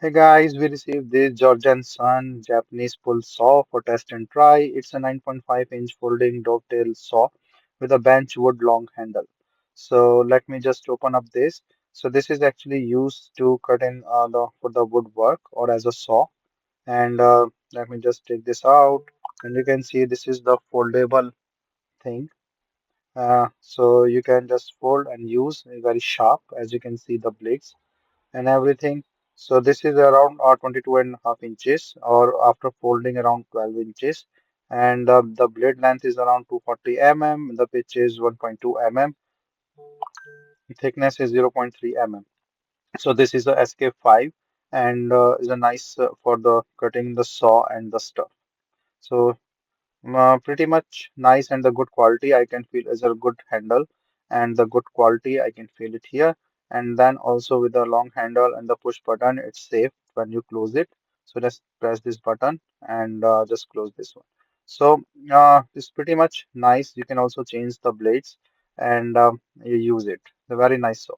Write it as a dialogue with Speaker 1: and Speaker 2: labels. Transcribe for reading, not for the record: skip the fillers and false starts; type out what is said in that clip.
Speaker 1: Hey guys, we received this Jorgensen Japanese pull saw for test and try. It's a 9.5-inch folding dovetail saw with a bench wood long handle. So let me just open up this. So this is actually used to cut in the for the woodwork or as a saw. And let me just take this out. And you can see this is the foldable thing. So you can just fold and use very sharp, as you can see the blades and everything. So this is around 22.5 inches or after folding around 12 inches. And the blade length is around 240 mm. The pitch is 1.2 mm. Thickness is 0.3 mm. So this is a SK5 and is a nice for the cutting the saw and the stuff. So pretty much nice and the good quality I can feel is a good handle and the good quality I can feel it here. And then also with the long handle and the push button, it's safe when you close it. So just press this button and just close this one. So it's pretty much nice. You can also change the blades and you use it. It's a very nice saw.